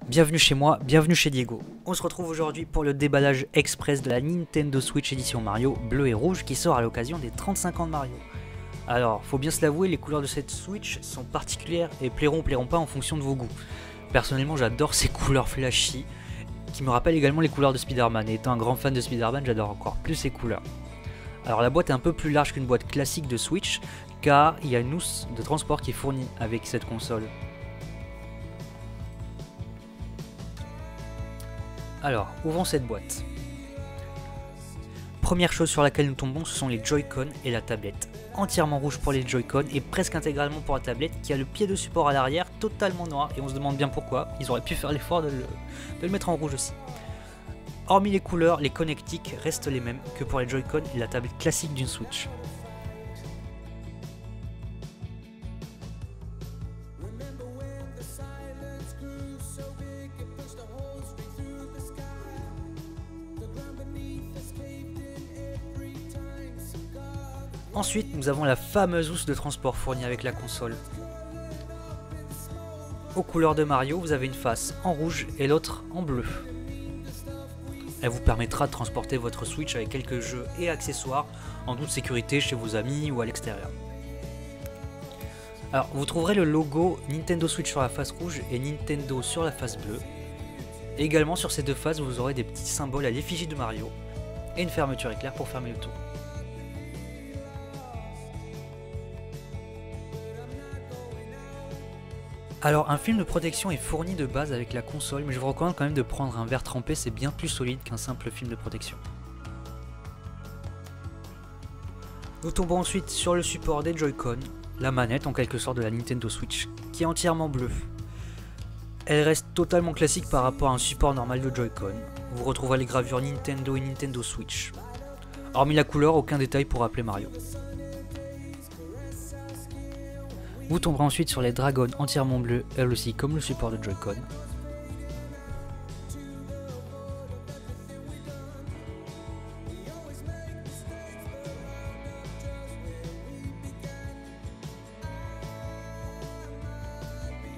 Bienvenue chez moi, bienvenue chez Diego. On se retrouve aujourd'hui pour le déballage express de la Nintendo Switch édition Mario bleu et rouge qui sort à l'occasion des 35 ans de Mario. Alors, faut bien se l'avouer, les couleurs de cette Switch sont particulières et plairont ou plairont pas en fonction de vos goûts. Personnellement, j'adore ces couleurs flashy qui me rappellent également les couleurs de Spider-Man. Et étant un grand fan de Spider-Man, j'adore encore plus ces couleurs. Alors la boîte est un peu plus large qu'une boîte classique de Switch car il y a une housse de transport qui est fournie avec cette console. Alors, ouvrons cette boîte. Première chose sur laquelle nous tombons, ce sont les Joy-Con et la tablette. Entièrement rouge pour les Joy-Con et presque intégralement pour la tablette qui a le pied de support à l'arrière totalement noir et on se demande bien pourquoi. Ils auraient pu faire l'effort de le mettre en rouge aussi. Hormis les couleurs, les connectiques restent les mêmes que pour les Joy-Con et la tablette classique d'une Switch. Ensuite, nous avons la fameuse housse de transport fournie avec la console. Aux couleurs de Mario, vous avez une face en rouge et l'autre en bleu. Elle vous permettra de transporter votre Switch avec quelques jeux et accessoires en toute sécurité chez vos amis ou à l'extérieur. Alors, vous trouverez le logo Nintendo Switch sur la face rouge et Nintendo sur la face bleue. Et également sur ces deux faces, vous aurez des petits symboles à l'effigie de Mario et une fermeture éclair pour fermer le tout. Alors un film de protection est fourni de base avec la console, mais je vous recommande quand même de prendre un verre trempé, c'est bien plus solide qu'un simple film de protection. Nous tombons ensuite sur le support des Joy-Con, la manette en quelque sorte de la Nintendo Switch, qui est entièrement bleue. Elle reste totalement classique par rapport à un support normal de Joy-Con. Vous retrouverez les gravures Nintendo et Nintendo Switch. Hormis la couleur, aucun détail pour rappeler Mario. Vous tomberez ensuite sur les Dragons entièrement bleues, elles aussi comme le support de Joy-Con.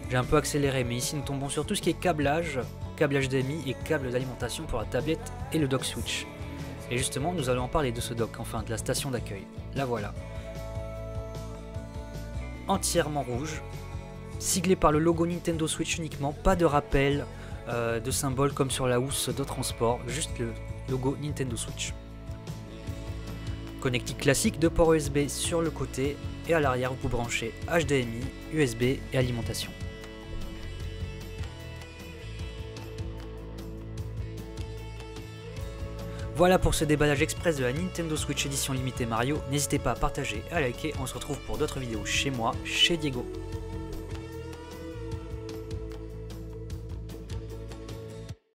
J'ai un peu accéléré, mais ici nous tombons sur tout ce qui est câblage HDMI et câble d'alimentation pour la tablette et le dock Switch. Et justement, nous allons en parler de ce dock, enfin de la station d'accueil. La voilà. Entièrement rouge, siglé par le logo Nintendo Switch uniquement, pas de rappel de symbole comme sur la housse de transport, juste le logo Nintendo Switch. Connectique classique, 2 ports USB sur le côté et à l'arrière vous branchez HDMI, USB et alimentation. Voilà pour ce déballage express de la Nintendo Switch édition limitée Mario. N'hésitez pas à partager et à liker. On se retrouve pour d'autres vidéos chez moi, chez Diego.